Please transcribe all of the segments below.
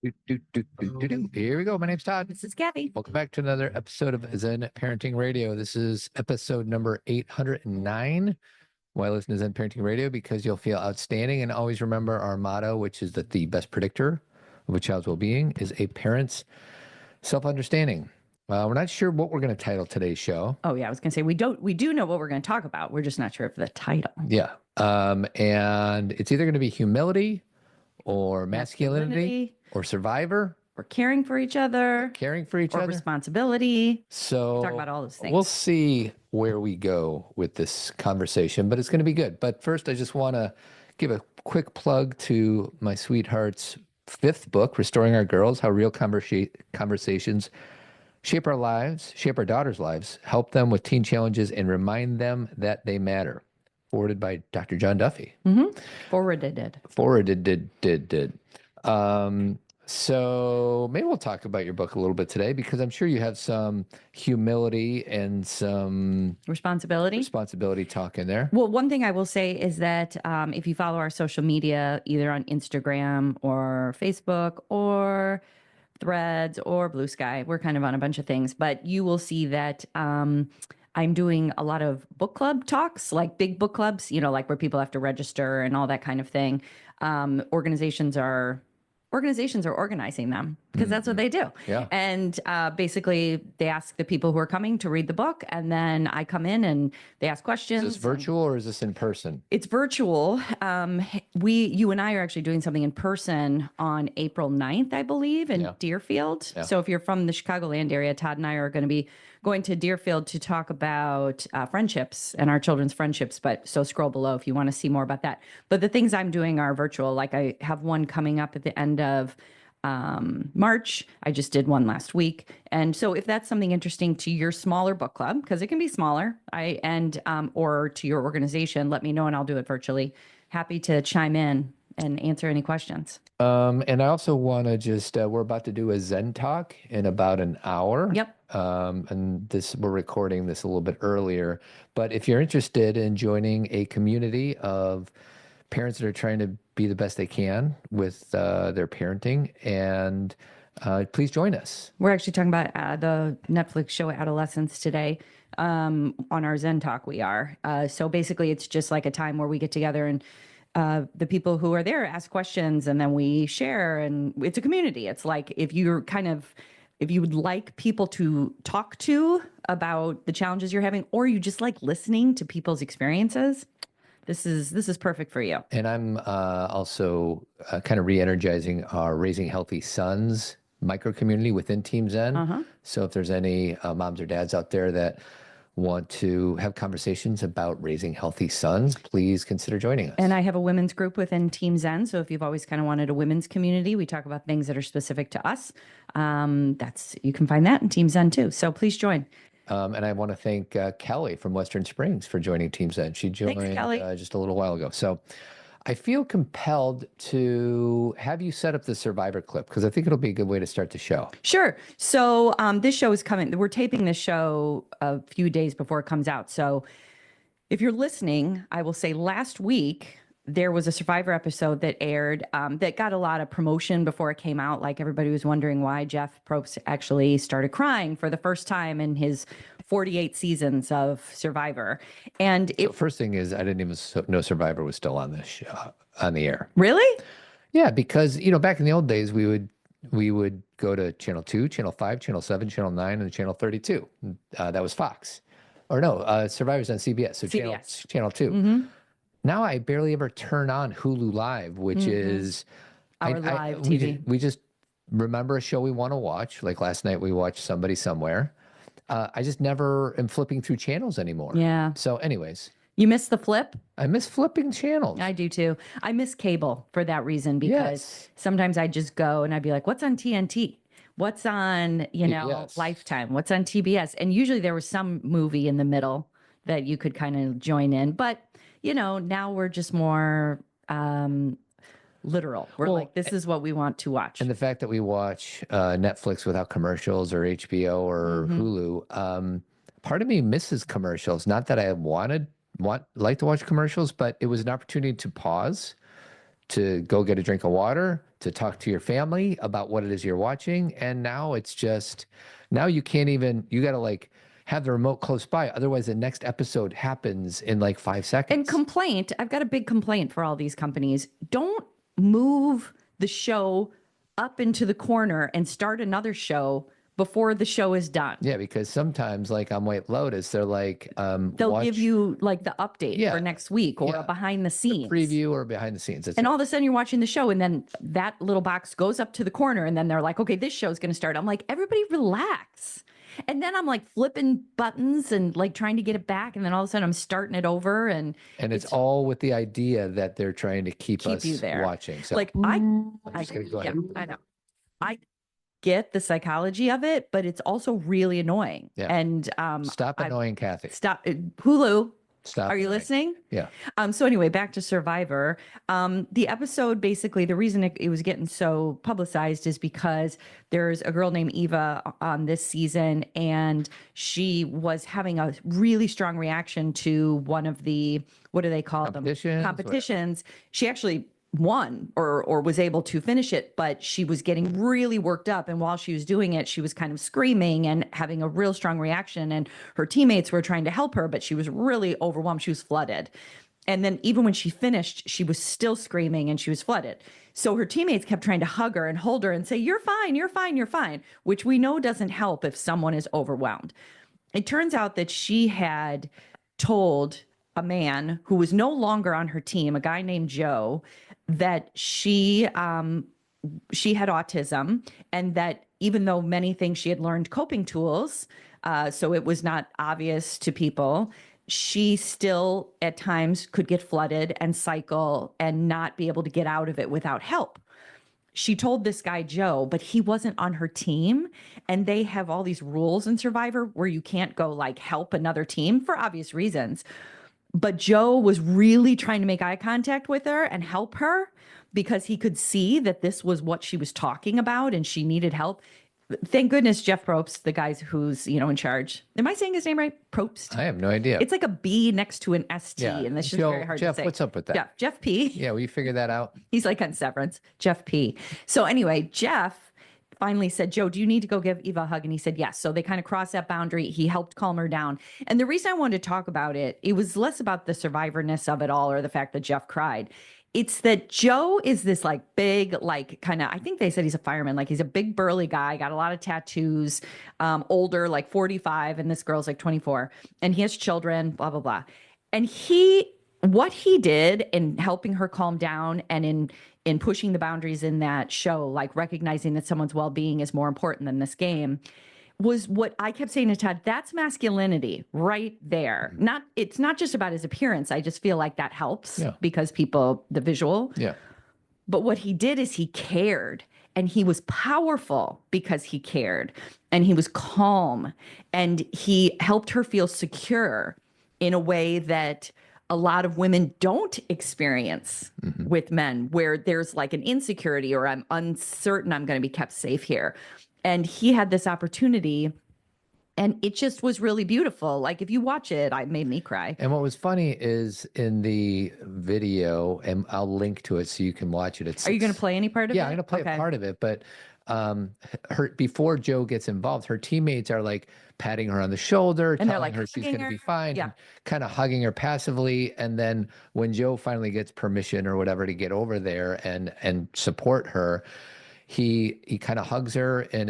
Here we go. My name's Todd. This is Cathy. Welcome back to another episode of Zen Parenting Radio. This is episode number 809. Why listen to Zen Parenting Radio? Because you'll feel outstanding. And always remember our motto, which is that the best predictor of a child's well-being is a parent's self-understanding. We're not sure what we're going to title today's show. Oh yeah, I was going to say we do know what we're going to talk about. We're just not sure of the title. Yeah. And it's either going to be humility or masculinity or survivor. Or caring for each other. Or responsibility. So we talk about all those things. We'll see where we go with this conversation, but it's going to be good. But first, I just want to give a quick plug to my sweetheart's 5th book, Restoring Our Girls, How Real Conversations Shape Our Lives, Shape Our Daughters' Lives, Help Them with Teen Challenges, and Remind Them That They Matter. Forwarded by Dr. John Duffy. Mm-hmm. Forwarded. So maybe we'll talk about your book a little bit today, because I'm sure you have some humility and some responsibility talk in there. Well, one thing I will say is that if you follow our social media, either on Instagram or Facebook or Threads or Blue Sky, we're kind of on a bunch of things, but you will see that I'm doing a lot of book club talks, like big book clubs, like where people have to register and all that kind of thing. Organizations are organizing them because that's what they do. Yeah. And basically they ask the people who are coming to read the book, and then I come in and they ask questions. Is this virtual or is this in person? It's virtual. You and I are actually doing something in person on April 9th, I believe, in Deerfield. Yeah. So if you're from the Chicagoland area, Todd and I are going to be going to Deerfield to talk about friendships and our children's friendships. So scroll below if you want to see more about that. But the things I'm doing are virtual. Like I have one coming up at the end of March. I just did one last week. And so if that's something interesting to your smaller book club, because it can be smaller, or to your organization, let me know and I'll do it virtually. Happy to chime in and answer any questions. And I also want to we're about to do a Zen talk in about an hour. Yep. And we're recording this a little bit earlier, but if you're interested in joining a community of parents that are trying to be the best they can with their parenting, and please join us. We're actually talking about the Netflix show Adolescence today on our Zen talk. We are. So basically it's just like a time where we get together and the people who are there ask questions, and then we share, and it's a community. It's like if you would like people to talk to about the challenges you're having, or you just like listening to people's experiences, this is perfect for you. And I'm also kind of re-energizing our Raising Healthy Sons micro community within Team Zen. Uh-huh. So if there's any moms or dads out there that want to have conversations about raising healthy sons, please consider joining us. And I have a women's group within Team Zen. So if you've always kind of wanted a women's community, we talk about things that are specific to us. You can find that in Team Zen too. So please join. And I want to thank Kelly from Western Springs for joining Team Zen. She joined just a little while ago. So I feel compelled to have you set up the survivor clip, because I think it'll be a good way to start the show. Sure. So this show is coming. We're taping this show a few days before it comes out. So if you're listening, I will say last week there was a Survivor episode that aired that got a lot of promotion before it came out. Like everybody was wondering why Jeff Probst actually started crying for the first time in his 48 seasons of Survivor. And first thing is, I didn't even know Survivor was still on this show, on the air. Really? Yeah, because back in the old days, we would go to Channel 2, Channel 5, Channel 7, Channel 9, and Channel 32. That was Fox. Or no, Survivor's on CBS, so CBS. Channel 2. Mm-hmm. Now I barely ever turn on Hulu Live, which is our live TV. We just remember a show we want to watch. Like last night, we watched Somebody Somewhere. I just never am flipping through channels anymore. Yeah. So anyways. You miss the flip? I miss flipping channels. I do too. I miss cable for that reason, because sometimes I just go and I'd be like, what's on TNT? What's on, Lifetime? What's on TBS? And usually there was some movie in the middle that you could kind of join in. But, now we're just more literal. We're like, this is what we want to watch. And the fact that we watch Netflix without commercials, or HBO or Hulu, part of me misses commercials. Not that I like to watch commercials, but it was an opportunity to pause, to go get a drink of water, to talk to your family about what it is you're watching. And now it's just, now you can't even, you got to like have the remote close by. Otherwise, the next episode happens in like 5 seconds. And complaint, I've got a big complaint for all these companies. Don't move the show up into the corner and start another show before the show is done. Yeah, because sometimes, like on White Lotus, they're like, they'll give you like the update for next week or a behind the scenes preview or behind the scenes. And all of a sudden you're watching the show and then that little box goes up to the corner and then they're like, okay, this show's going to start. I'm like, everybody relax. And then I'm like flipping buttons and like trying to get it back. And then all of a sudden I'm starting it over. And it's all with the idea that they're trying to keep us you there watching. So like I know. I get the psychology of it, but it's also really annoying. Yeah. And stop annoying Cathy. Stop. Hulu. Stop. Are you listening? Yeah. So anyway, back to Survivor. The episode, basically, the reason it was getting so publicized is because there's a girl named Eva on this season, and she was having a really strong reaction to one of the, what do they call them? Competitions. She actually won or was able to finish it, but she was getting really worked up. And while she was doing it, she was kind of screaming and having a real strong reaction. And her teammates were trying to help her, but she was really overwhelmed. She was flooded. And then even when she finished, she was still screaming and she was flooded. So her teammates kept trying to hug her and hold her and say, you're fine, you're fine, you're fine, which we know doesn't help if someone is overwhelmed. It turns out that she had told a man who was no longer on her team, a guy named Joe, that she had autism and that even though many things she had learned coping tools, so it was not obvious to people, she still at times could get flooded and cycle and not be able to get out of it without help. She told this guy, Joe, but he wasn't on her team. And they have all these rules in Survivor where you can't go like help another team for obvious reasons. But Joe was really trying to make eye contact with her and help her because he could see that this was what she was talking about and she needed help. Thank goodness Jeff Probst, the guy who's, in charge. Am I saying his name right? Probst? I have no idea. It's like a B next to an ST, and that's just very hard Jeff, to say. What's up with that? Yeah, Jeff P. Yeah, will you figure that out? He's like on Severance. Jeff P. So anyway, Jeff finally said, Joe, do you need to go give Eva a hug? And he said, yes. So they kind of crossed that boundary. He helped calm her down. And the reason I wanted to talk about it, it was less about the survivorness of it all or the fact that Jeff cried. It's that Joe is this like big, like kind of, I think they said he's a fireman. Like he's a big burly guy, got a lot of tattoos, older, like 45. And this girl's like 24 and he has children, blah, blah, blah. And what he did in helping her calm down and in pushing the boundaries in that show, like recognizing that someone's well-being is more important than this game, was what I kept saying to Todd, that's masculinity right there. It's not just about his appearance. I just feel like that helps because the visual. Yeah. But what he did is he cared and he was powerful because he cared and he was calm and he helped her feel secure in a way that a lot of women don't experience with men, where there's like an insecurity or I'm uncertain I'm going to be kept safe here. And he had this opportunity and it just was really beautiful. Like if you watch it, it made me cry. And what was funny is in the video, and I'll link to it so you can watch it. Are you going to play any part of it? Yeah, I'm going to play a part of it. But before Joe gets involved, her teammates are like patting her on the shoulder, and telling her she's going to be fine, kind of hugging her passively. And then when Joe finally gets permission or whatever to get over there and support her, he kind of hugs her in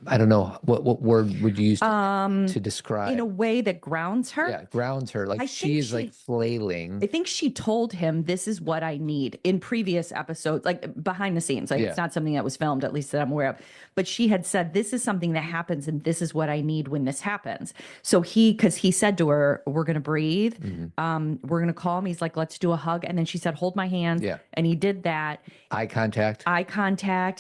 I don't know what word would you use to describe, in a way that grounds her. Yeah, grounds her. Like she is like flailing. I think she told him, this is what I need, in previous episodes, like behind the scenes. Like it's not something that was filmed, at least that I'm aware of. But she had said, this is something that happens and this is what I need when this happens. So because he said to her, we're going to breathe. We're going to calm. He's like, let's do a hug. And then she said, hold my hand. Yeah. And he did that. Eye contact.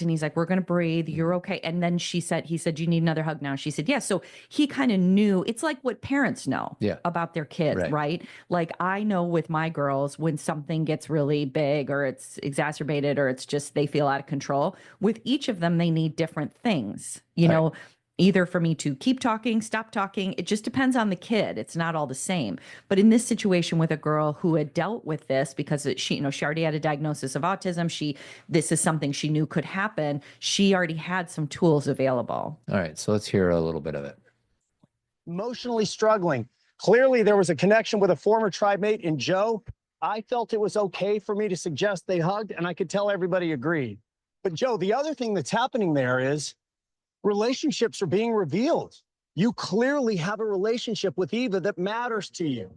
And he's like, we're going to breathe. You're okay. And then he said, do you need another hug now? She said, yes. So he kind of knew. It's like what parents know about their kids, right? Like I know with my girls, when something gets really big or it's exacerbated or it's just, they feel out of control, with each of them, they need different things, you know. either for me to keep talking, stop talking. It just depends on the kid. It's not all the same. But in this situation with a girl who had dealt with this because she already had a diagnosis of autism. This is something she knew could happen. She already had some tools available. All right, so let's hear a little bit of it. Emotionally struggling. Clearly, there was a connection with a former tribe mate in Joe. I felt it was okay for me to suggest they hugged, and I could tell everybody agreed. But Joe, the other thing that's happening there is relationships are being revealed. You clearly have a relationship with Eva that matters to you.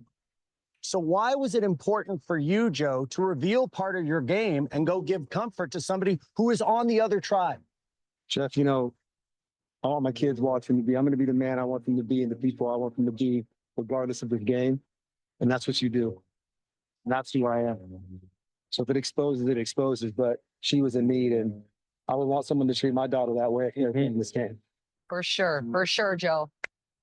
So why was it important for you, Joe, to reveal part of your game and go give comfort to somebody who is on the other tribe? Jeff, I want my kids watching me be. I'm going to be the man I want them to be and the people I want them to be, regardless of the game. And that's what you do. And that's who I am. So if it exposes, it exposes. But she was in need, and I would want someone to treat my daughter that way in this game. For sure, Joe.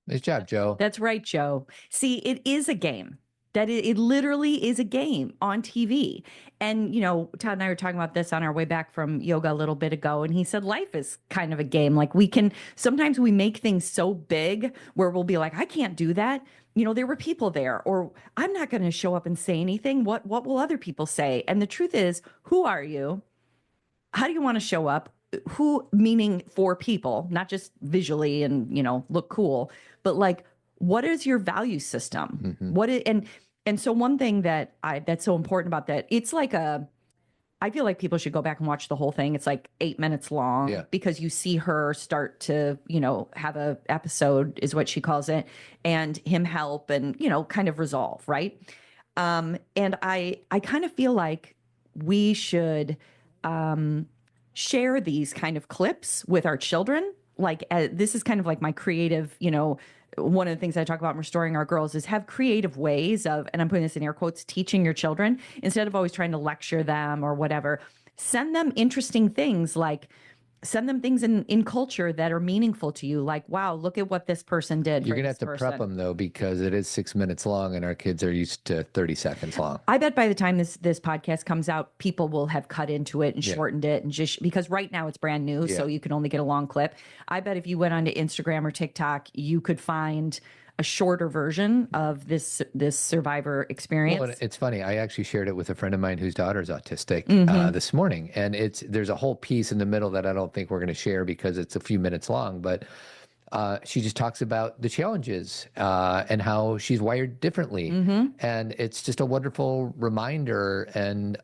Nice job, Joe. That's right, Joe. See, it is a game. It literally is a game on TV. And, Todd and I were talking about this on our way back from yoga a little bit ago. And he said, life is kind of a game. Like sometimes we make things so big where we'll be like, I can't do that. There were people there, or I'm not going to show up and say anything. What will other people say? And the truth is, who are you? How do you want to show up? Who, meaning for people, not just visually and, look cool, but like, what is your value system? Mm-hmm. And so one thing that's so important about that, it's like I feel like people should go back and watch the whole thing. It's like 8 minutes long because you see her start to, have a episode is what she calls it, and him help and, kind of resolve. Right. And I kind of feel like we should, share these kind of clips with our children. Like this is kind of like my creative, one of the things I talk about in Restoring Our Girls is have creative ways of, and I'm putting this in air quotes, teaching your children instead of always trying to lecture them or whatever. Send them interesting things, like send them things in culture that are meaningful to you. Like, wow, look at what this person did. You're going to have to prep them though, because it is 6 minutes long and our kids are used to 30 seconds long. I bet by the time this podcast comes out, people will have cut into it and shortened it, and just because right now it's brand new, so you can only get a long clip. I bet if you went onto Instagram or TikTok, you could find a shorter version of this survivor experience. Well, it's funny. I actually shared it with a friend of mine whose daughter is autistic this morning, and there's a whole piece in the middle that I don't think we're going to share because it's a few minutes long, but she just talks about the challenges and how she's wired differently. And it's just a wonderful reminder, and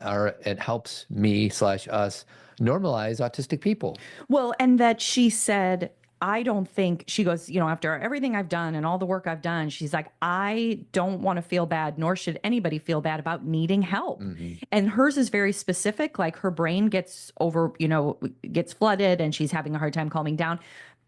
it helps me/us normalize autistic people. Well, and that she said, I don't think, she goes, after everything I've done and all the work I've done, she's like, I don't want to feel bad, nor should anybody feel bad about needing help. And hers is very specific. Like her brain gets flooded and she's having a hard time calming down.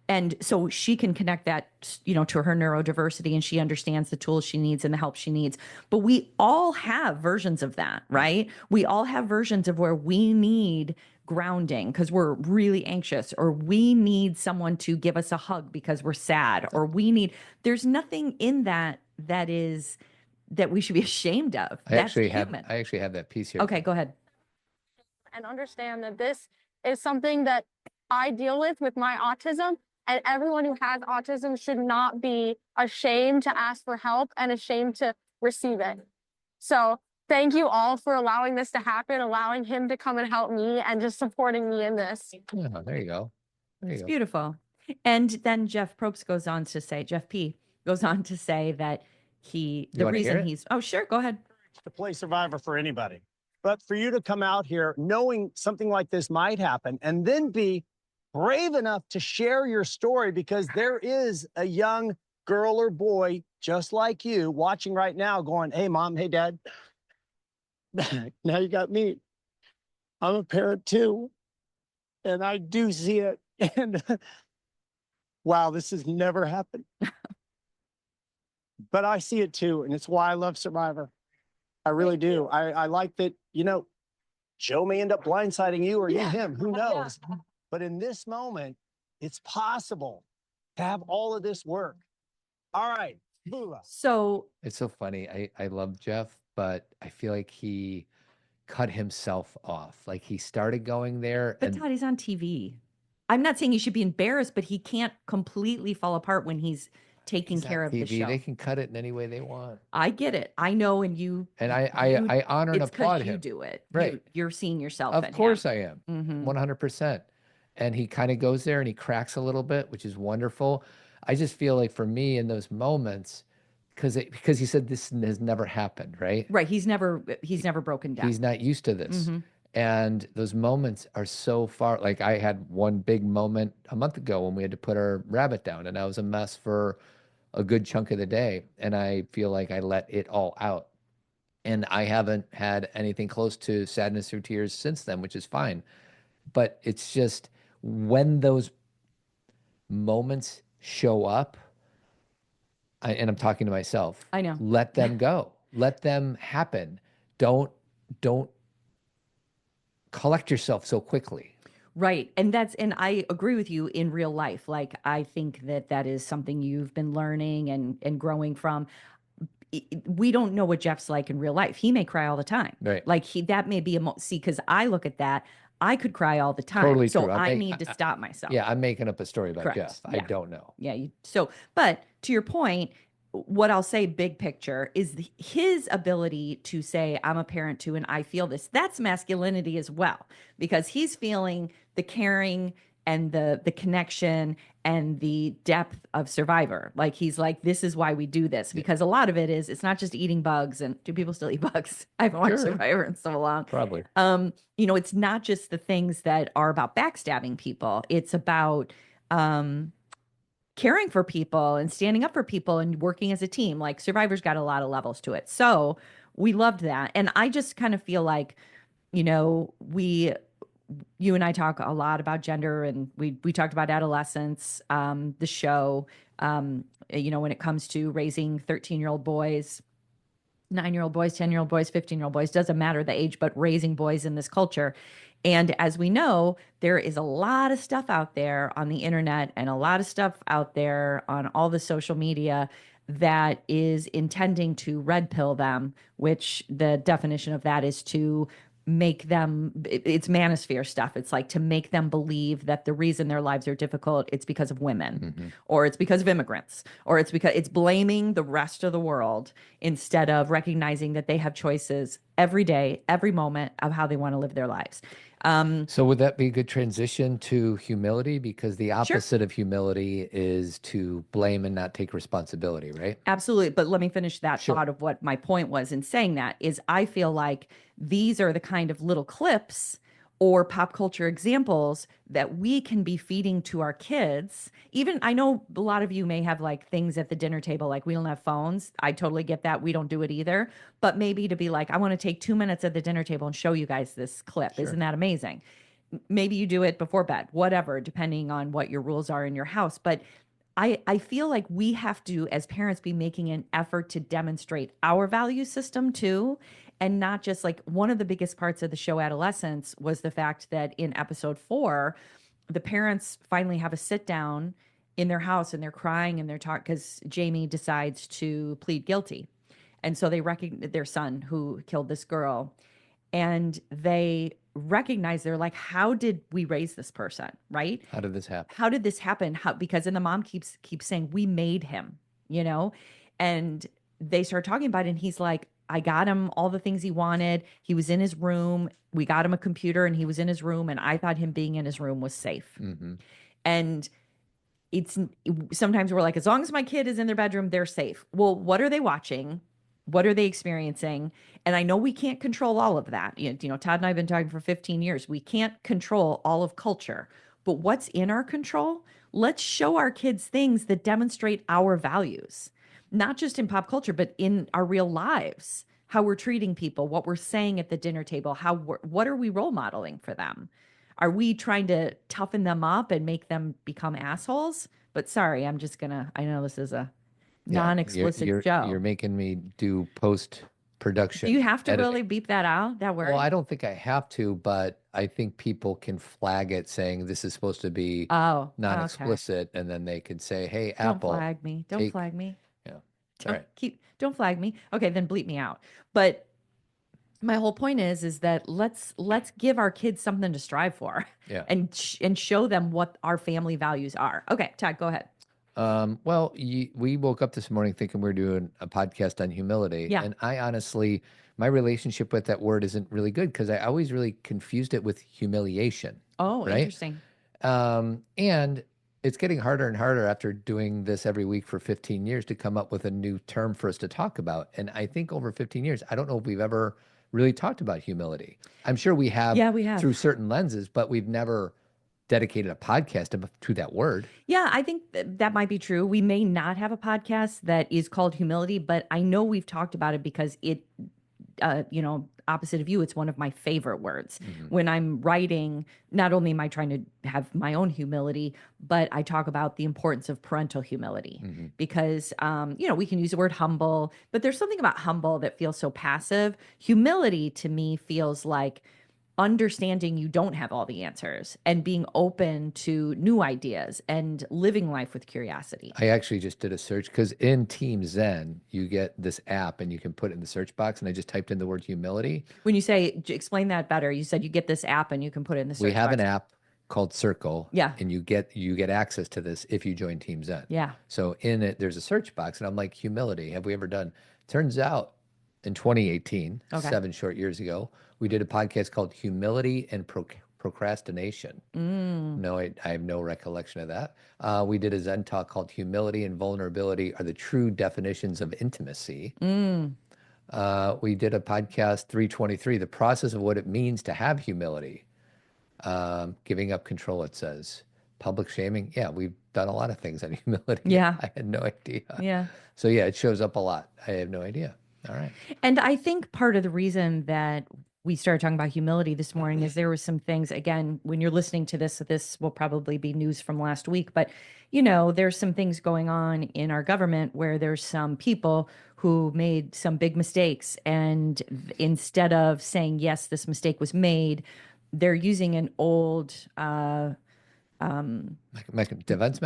And so she can connect that, to her neurodiversity, and she understands the tools she needs and the help she needs. But we all have versions of that, right? We all have versions of where we need grounding because we're really anxious, or we need someone to give us a hug because we're sad, or there's nothing in that we should be ashamed of. I actually have that piece here. Okay, go ahead. And understand that this is something that I deal with my autism, and everyone who has autism should not be ashamed to ask for help and ashamed to receive it. So thank you all for allowing this to happen, allowing him to come and help me, and just supporting me in this. Yeah, there you go. It's beautiful. And then Jeff P. goes on to say that oh, sure, go ahead. To play survivor for anybody. But for you to come out here knowing something like this might happen, and then be brave enough to share your story, because there is a young girl or boy just like you watching right now going, hey, mom, hey, dad. Now you got me. I'm a parent too, and I do see it. And wow, this has never happened. But I see it too, and it's why I love Survivor. I really do. I like that, Joe may end up blindsiding you or you him, who knows? But in this moment, it's possible to have all of this work. All right, Bula. So it's so funny. I love Jeff, but I feel like he cut himself off. Like he started going there. But Todd, he's on TV. I'm not saying he should be embarrassed, but he can't completely fall apart when he's taking He's on care of the TV. show. They can cut it in any way they want. I get it. I know. And you, And I honor and it's applaud because you him. do it. Right. You're seeing yourself Of in course him. I am. 100%. And he kind of goes there and he cracks a little bit, which is wonderful. I just feel like for me in those moments, because he said this has never happened, right? Right. He's never broken down. He's not used to this. And those moments are so far. Like I had one big moment a month ago when we had to put our rabbit down, and I was a mess for a good chunk of the day. And I feel like I let it all out. And I haven't had anything close to sadness or tears since then, which is fine. But it's just when those moments show up, and I'm talking to myself. I know. Let them go. Let them happen. Don't collect yourself so quickly. Right. And I agree with you in real life. Like, I think that is something you've been learning and growing from. We don't know what Jeff's like in real life. He may cry all the time. Right. Like that may be because I look at that, I could cry all the time. Totally so true. I need to stop myself. Yeah, I'm making up a story about Correct. Jeff. Yeah. I don't know. Yeah. But to your point, what I'll say, big picture, is his ability to say, I'm a parent too, and I feel this. That's masculinity as well, because he's feeling the caring and the connection and the depth of survivor. Like, he's like, this is why we do this, because a lot of it is, it's not just eating bugs. And do people still eat bugs? I haven't watched Survivor in so long. Probably. It's not just the things that are about backstabbing people. It's about caring for people and standing up for people and working as a team. Like, Survivor's got a lot of levels to it. So we loved that. And I just kind of feel like, you and I talk a lot about gender, and we talked about adolescence, the show, when it comes to raising 13-year-old boys, 9-year-old boys, 10-year-old boys, 15-year-old boys, doesn't matter the age, but raising boys in this culture. And as we know, there is a lot of stuff out there on the internet and a lot of stuff out there on all the social media that is intending to red pill them, which the definition of that is to make them, it's manosphere stuff. It's like to make them believe that the reason their lives are difficult, it's because of women, or it's because of immigrants, or it's because it's blaming the rest of the world instead of recognizing that they have choices every day, every moment of how they want to live their lives. So would that be a good transition to humility? Because the opposite of humility is to blame and not take responsibility, right? Absolutely. But let me finish that thought of what my point was in saying that is, I feel like these are the kind of little clips or pop culture examples that we can be feeding to our kids. Even, I know a lot of you may have like things at the dinner table, like we don't have phones. I totally get that. We don't do it either. But maybe to be like, I want to take 2 minutes at the dinner table and show you guys this clip. Sure. Isn't that amazing? Maybe you do it before bed, whatever, depending on what your rules are in your house. But I feel like we have to, as parents, be making an effort to demonstrate our value system too. And not just like, one of the biggest parts of the show Adolescence was the fact that in episode 4, the parents finally have a sit down in their house and they're crying and they're talking because Jamie decides to plead guilty. And so they recognize their son who killed this girl, and they recognize, they're like, how did we raise this person? Right? How did this happen? How did this happen? Because then the mom keeps saying, we made him, and they start talking about it. And he's like, I got him all the things he wanted. He was in his room. We got him a computer and he was in his room. And I thought him being in his room was safe. And sometimes we're like, as long as my kid is in their bedroom, they're safe. Well, what are they watching? What are they experiencing? And I know we can't control all of that. Todd and I have been talking for 15 years. We can't control all of culture, but what's in our control? Let's show our kids things that demonstrate our values. Not just in pop culture, but in our real lives, how we're treating people, what we're saying at the dinner table, what are we role modeling for them? Are we trying to toughen them up and make them become assholes? But sorry, I know this is a non-explicit show. You're making me do post-production. Do you have to editing. Really beep that out, that word? Well, I don't think I have to, but I think people can flag it saying this is supposed to be non-explicit, and then they could say, hey, Apple. Don't flag me. Don't flag me. Yeah. All right. Don't flag me. Okay, then bleep me out. But My whole point is that let's give our kids something to strive for, Yeah. and show them what our family values are. Okay, Todd, go ahead. Well, we woke up this morning thinking we were doing a podcast on humility. Yeah. And I honestly, my relationship with that word isn't really good because I always really confused it with humiliation. Oh, right? interesting. And it's getting harder and harder after doing this every week for 15 years to come up with a new term for us to talk about. And I think over 15 years, I don't know if we've ever really talked about humility. I'm sure we have, Yeah, we have. through certain lenses, but we've never dedicated a podcast to that word. Yeah, I think that might be true. We may not have a podcast that is called humility, but I know we've talked about it because it, opposite of you, it's one of my favorite words. When I'm writing, not only am I trying to have my own humility, but I talk about the importance of parental humility because, we can use the word humble, but there's something about humble that feels so passive. Humility to me feels like understanding you don't have all the answers and being open to new ideas and living life with curiosity. I actually just did a search because in Team Zen, you get this app and you can put it in the search box. And I just typed in the word humility. When you say, explain that better, you said you get this app and you can put it in the search box. We have an app called Circle. Yeah. And you get access to this if you join Team Zen. Yeah. So in it, there's a search box and I'm like, humility, have we ever done? Turns out in 2018, 7 short years ago, we did a podcast called Humility and Procrastination. No, I have no recollection of that. We did a Zen talk called Humility and Vulnerability Are the True Definitions of Intimacy. We did a podcast, 323, The Process of What It Means to Have Humility. Giving up control, it says. Public shaming. Yeah, we've done a lot of things on humility. Yeah. I had no idea. Yeah. So yeah, it shows up a lot. I have no idea. All right. And I think part of the reason that we started talking about humility this morning is there were some things, again, when you're listening to this will probably be news from last week, but there's some things going on in our government where there's some people who made some big mistakes. And instead of saying, yes, this mistake was made, they're using an old, defense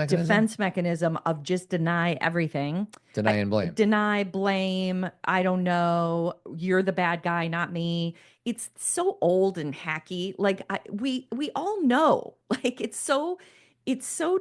mechanism of just deny everything. Deny and blame. Deny, blame. I don't know. You're the bad guy, not me. It's so old and hacky. Like we all know. Like it's so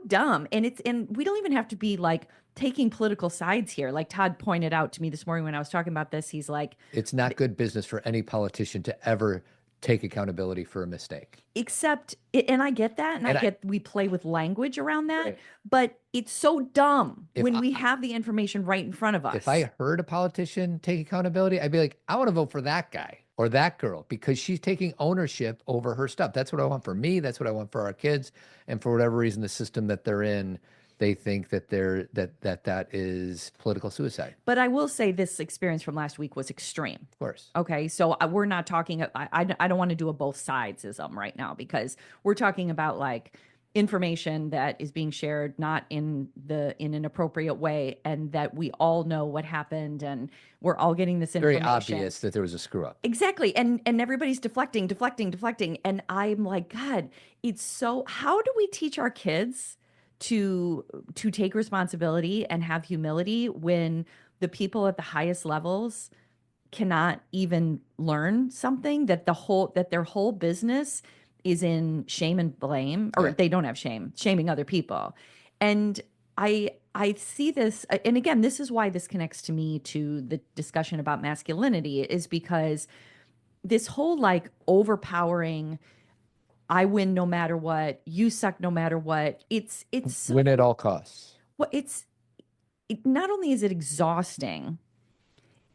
dumb. And we don't even have to be like taking political sides here. Like Todd pointed out to me this morning when I was talking about this, he's like, it's not good business for any politician to ever take accountability for a mistake. Except, and I get that, and I get we play with language around that, right. But it's so dumb when we have the information right in front of us. If I heard a politician take accountability, I'd be like, I want to vote for that guy or that girl because she's taking ownership over her stuff. That's what I want for me. That's what I want for our kids. And for whatever reason, the system that they're in, they think that that is political suicide. But I will say this experience from last week was extreme. Of course. Okay, so we're not talking. I don't want to do a both sidesism right now because we're talking about like information that is being shared not in an appropriate way, and that we all know what happened, and we're all getting this information. Very obvious that there was a screw up. Exactly, and everybody's deflecting, and I'm like, God, it's so. How do we teach our kids to take responsibility and have humility when the people at the highest levels cannot even learn something, that their whole business is in shame and blame, or they don't have shaming other people. And I see this, and again, this is why this connects to me to the discussion about masculinity, is because this whole like overpowering, I win no matter what, you suck no matter what. It's so, win at all costs. Well, not only is it exhausting,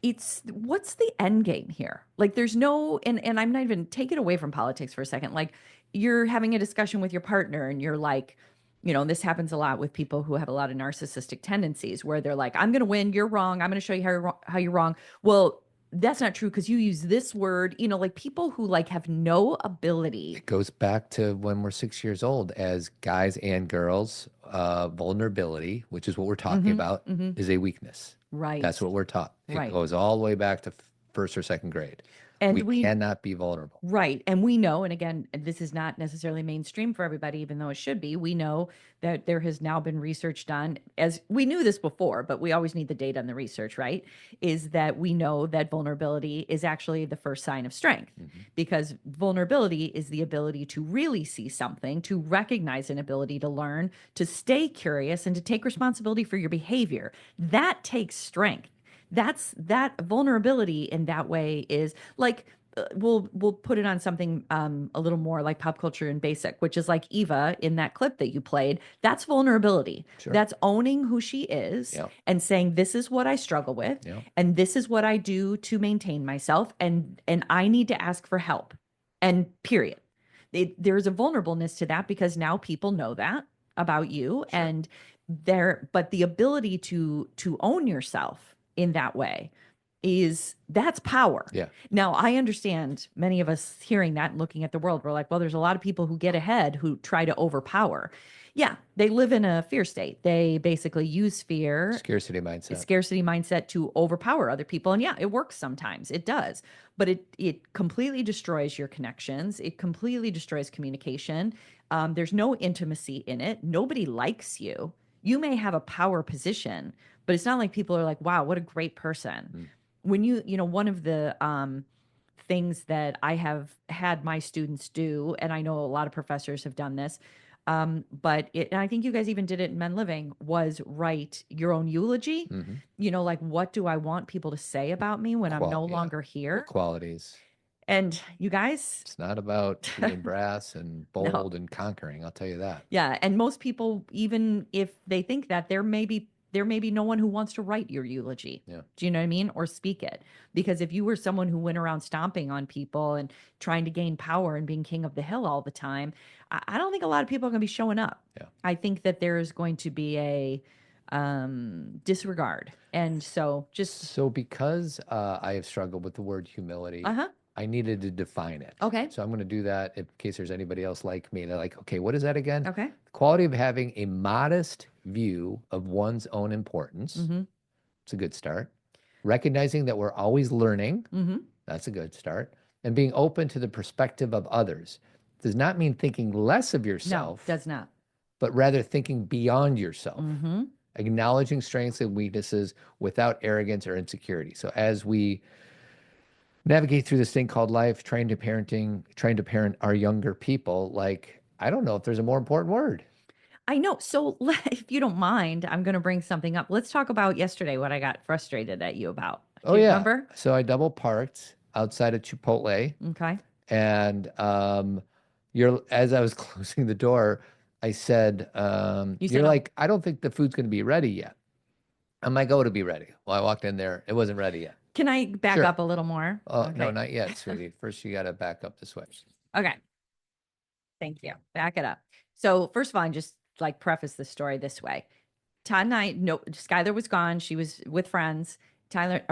it's what's the end game here? Like there's no, and I'm not even, take it away from politics for a second. Like you're having a discussion with your partner and you're like, this happens a lot with people who have a lot of narcissistic tendencies where they're like, I'm going to win, you're wrong. I'm going to show you how you're wrong. Well, that's not true because you use this word, like people who like have no ability. It goes back to when we're 6 years old as guys and girls. Vulnerability, which is what we're talking about, is a weakness. Right. That's what we're taught. It right. goes all the way back to first or second grade. And we cannot be vulnerable. Right. And we know, and again, this is not necessarily mainstream for everybody, even though it should be. We know that there has now been research done, as we knew this before, but we always need the data and the research, right? Is that we know that vulnerability is actually the first sign of strength, because vulnerability is the ability to really see something, to recognize an ability to learn, to stay curious, and to take responsibility for your behavior. That takes strength. That vulnerability in that way is like, we'll put it on something a little more like pop culture and basic, which is like Eva in that clip that you played. That's vulnerability. Sure. That's owning who she is and saying, this is what I struggle with, and this is what I do to maintain myself, and I need to ask for help, and period. There's a vulnerableness to that because now people know that about you, and but the ability to own yourself in that way that's power. Yeah. Now, I understand many of us hearing that and looking at the world, we're like, well, there's a lot of people who get ahead who try to overpower. Yeah, they live in a fear state. They basically use fear, Scarcity mindset to overpower other people. And yeah, it works sometimes. It does. But it completely destroys your connections. It completely destroys communication. There's no intimacy in it. Nobody likes you. You may have a power position, but it's not like people are like, wow, what a great person. When one of the things that I have had my students do, and I know a lot of professors have done this, but and I think you guys even did it in Men Living, was write your own eulogy. Like, what do I want people to say about me when I'm no longer here? Qualities. And you guys, it's not about being brass and bold and conquering. I'll tell you that. Yeah. And most people, even if they think that, there may be no one who wants to write your eulogy. Yeah. Do you know what I mean? Or speak it. Because if you were someone who went around stomping on people and trying to gain power and being king of the hill all the time, I don't think a lot of people are going to be showing up. Yeah. I think that there's going to be a disregard. And so because I have struggled with the word humility, I needed to define it. Okay. So I'm going to do that in case there's anybody else like me. They're like, okay, what is that again? Okay. The quality of having a modest view of one's own importance. It's a good start. Recognizing that we're always learning. That's a good start. And being open to the perspective of others. Does not mean thinking less of yourself. No, does not. But rather thinking beyond yourself. Acknowledging strengths and weaknesses without arrogance or insecurity. So as we navigate through this thing called life, trying to parent our younger people, like, I don't know if there's a more important word. I know. So if you don't mind, I'm going to bring something up. Let's talk about yesterday, what I got frustrated at you about. Do you remember? So I double parked outside of Chipotle. Okay. And as I was closing the door, I said, you're like, I don't think the food's going to be ready yet. I'm like, oh, to be ready. Well, I walked in there. It wasn't ready yet. Can I back up a little more? Oh, okay. No, not yet, sweetie. First, you got to back up this way. Okay. Thank you. Back it up. So first of all, I just like preface the story this way. Todd and I, Skylar was gone. She was with friends. Todd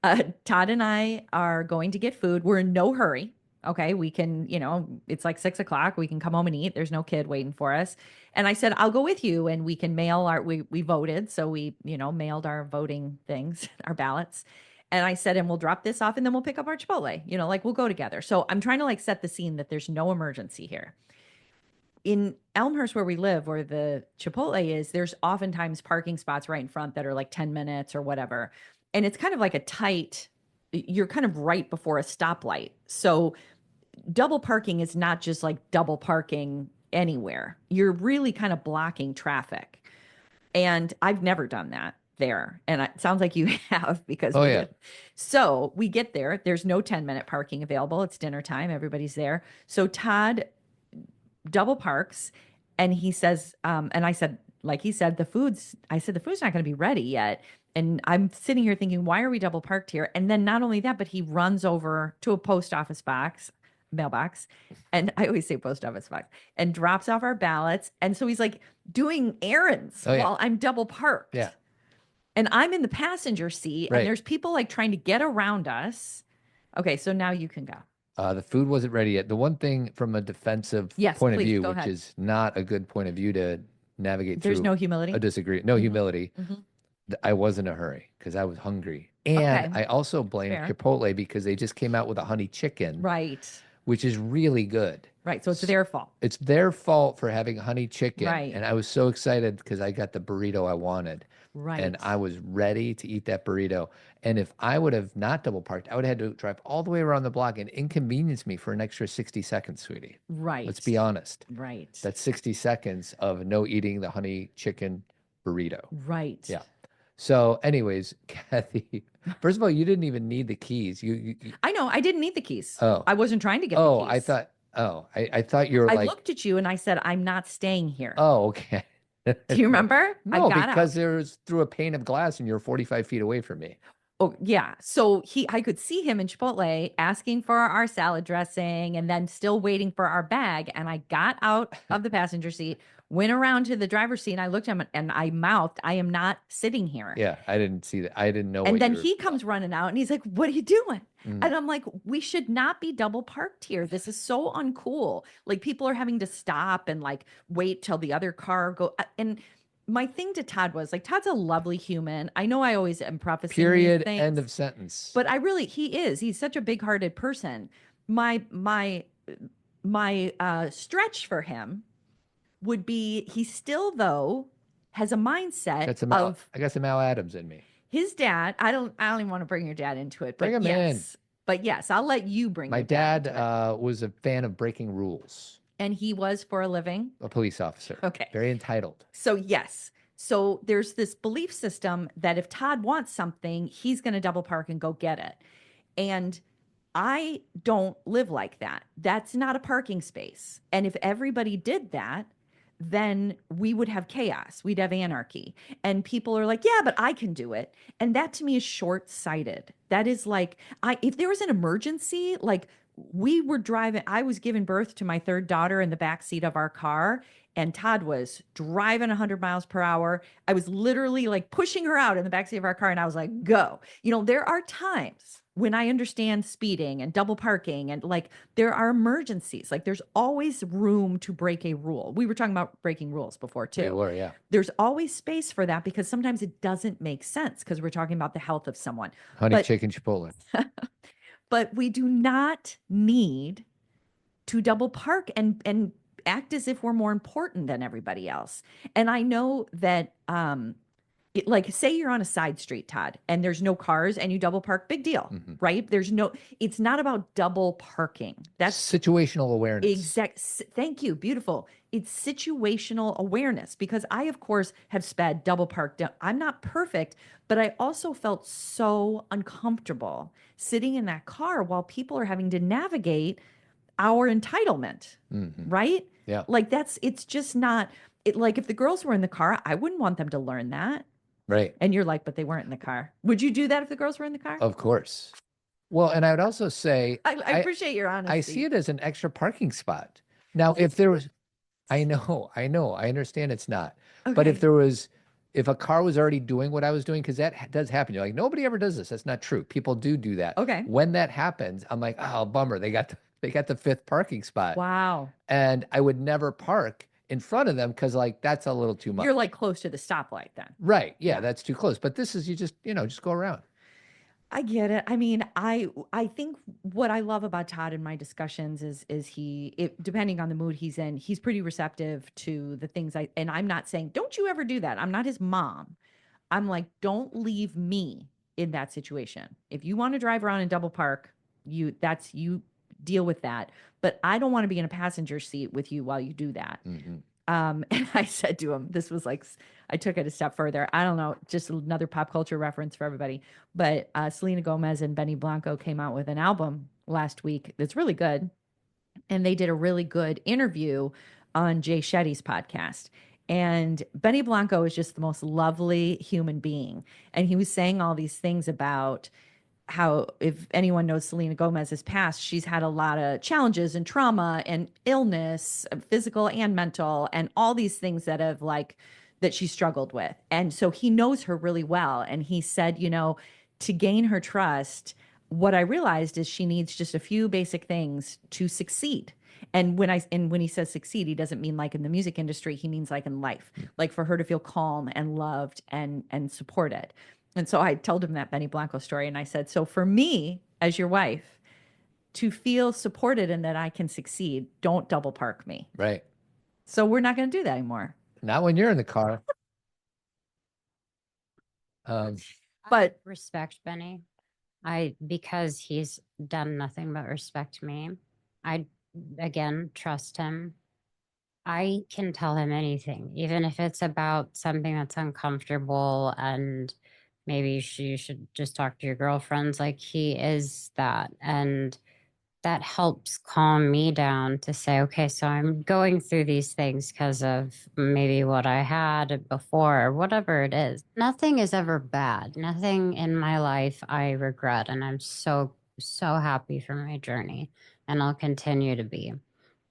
and I are going to get food. We're in no hurry. Okay. We can, it's like 6 o'clock. We can come home and eat. There's no kid waiting for us. And I said, I'll go with you and we can mail we voted. So we, mailed our voting things, our ballots. And I said, and we'll drop this off and then we'll pick up our Chipotle, we'll go together. So I'm trying to set the scene that there's no emergency here. In Elmhurst, where we live, where the Chipotle is, there's oftentimes parking spots right in front that are like 10 minutes or whatever. And it's kind of like you're kind of right before a stoplight. So double parking is not just like double parking anywhere. You're really kind of blocking traffic. And I've never done that there. And it sounds like you have because So we get there. There's no 10-minute parking available. It's dinner time. Everybody's there. So Todd double parks and he says, and I said, like he said, the food's not going to be ready yet. And I'm sitting here thinking, why are we double parked here? And then not only that, but he runs over to a post office mailbox. And I always say post office box, and drops off our ballots. And so he's like doing errands while I'm double parked. Yeah. And I'm in the passenger seat and there's people like trying to get around us. Okay. So now you can go. The food wasn't ready yet. The one thing from a defensive point of view, which is not a good point of view to navigate through. There's no humility. No humility. I was in a hurry because I was hungry And Okay. I also blame Fair. Chipotle because they just came out with a honey chicken, Right. which is really good. Right. So it's their fault. It's their fault for having honey chicken. Right. And I was so excited because I got the burrito I wanted. Right. And I was ready to eat that burrito. And if I would have not double parked, I would have had to drive all the way around the block and inconvenience me for an extra 60 seconds, sweetie. Right. Let's be honest. Right. That's 60 seconds of no eating the honey chicken burrito. Right. Yeah. So anyways, Cathy, first of all, you didn't even need the keys. I know. I didn't need the keys. Oh. I wasn't trying to get the keys. I thought you were I like, looked at you and I said, I'm not staying here. oh, okay. Do you remember? No, I got because out. there was through a pane of glass and you're 45 feet away from me. Oh, yeah. So I could see him in Chipotle asking for our salad dressing and then still waiting for our bag. And I got out of the passenger seat, went around to the driver's seat, and I looked at him and I mouthed, I am not sitting here. Yeah, I didn't see that. I didn't know. And then he comes running out and he's like, what are you doing? Mm. And I'm like, we should not be double parked here. This is so uncool. Like people are having to stop and like wait till the other car go. And my thing to Todd was like, Todd's a lovely human. I know I always am prefacing these Period. things, End of sentence. but he's such a big hearted person. My stretch for him would be, he still though has a mindset I got some Al Adams in me. his dad. I don't even want to bring your dad into it, but Bring him yes. in. But yes, I'll let you bring My your dad dad into it. was a fan of breaking rules. And he was for a living. A police officer. Okay. Very entitled. So yes. So there's this belief system that if Todd wants something, he's going to double park and go get it. And I don't live like that. That's not a parking space. And if everybody did that, then we would have chaos. We'd have anarchy. And people are like, yeah, but I can do it. And that to me is short-sighted. That is like, if there was an emergency, like we were driving, I was giving birth to my third daughter in the backseat of our car, and Todd was driving 100 miles per hour. I was literally like pushing her out in the backseat of our car, and I was like, go. You know, there are times when I understand speeding and double parking, and like there are emergencies. Like there's always room to break a rule. We were talking about breaking rules before too. We were, yeah. There's always space for that because sometimes it doesn't make sense because we're talking about the health of someone. Honey chicken Chipotle. But we do not need to double park and act as if we're more important than everybody else. And I know that, like say you're on a side street, Todd, and there's no cars and you double park, big deal, right? It's not about double parking. That's situational awareness. Thank you. Beautiful. It's situational awareness because I, of course, have sped double parked. I'm not perfect, but I also felt so uncomfortable sitting in that car while people are having to navigate our entitlement, right? Yeah. Like it's just not like if the girls were in the car, I wouldn't want them to learn that. Right. And you're like, but they weren't in the car. Would you do that if the girls were in the car? Of course. Well, and I would also say, I appreciate your honesty. I see it as an extra parking spot. Now, if there was, I understand it's not. But if a car was already doing what I was doing, because that does happen. You're like, nobody ever does this. That's not true. People do that. Okay. When that happens, I'm like, oh, bummer. They got the fifth parking spot. Wow. And I would never park in front of them because like that's a little too much. You're like close to the stoplight then. Right. Yeah, that's too close. But this is you just go around. I get it. I mean, I think what I love about Todd in my discussions is depending on the mood he's in, he's pretty receptive to the things and I'm not saying, don't you ever do that. I'm not his mom. I'm like, don't leave me in that situation. If you want to drive around and double park, you deal with that. But I don't want to be in a passenger seat with you while you do that. And I said to him, this was like, I took it a step further. I don't know, just another pop culture reference for everybody. But Selena Gomez and Benny Blanco came out with an album last week that's really good. And they did a really good interview on Jay Shetty's podcast. And Benny Blanco is just the most lovely human being. And he was saying all these things about how, if anyone knows Selena Gomez's past, she's had a lot of challenges and trauma and illness, physical and mental, and all these things that she struggled with. And so he knows her really well. And he said, to gain her trust, what I realized is she needs just a few basic things to succeed. And when he says succeed, he doesn't mean like in the music industry, he means like in life, like for her to feel calm and loved and supported. And so I told him that Benny Blanco story. And I said, so for me, as your wife, to feel supported and that I can succeed, don't double park me. Right. So we're not going to do that anymore. Not when you're in the car. But respect Benny. Because he's done nothing but respect me. I, again, trust him. I can tell him anything, even if it's about something that's uncomfortable and maybe you should just talk to your girlfriends. Like, he is that. And that helps calm me down to say, okay, so I'm going through these things because of maybe what I had before or whatever it is. Nothing is ever bad. Nothing in my life I regret. And I'm so, so happy for my journey. And I'll continue to be.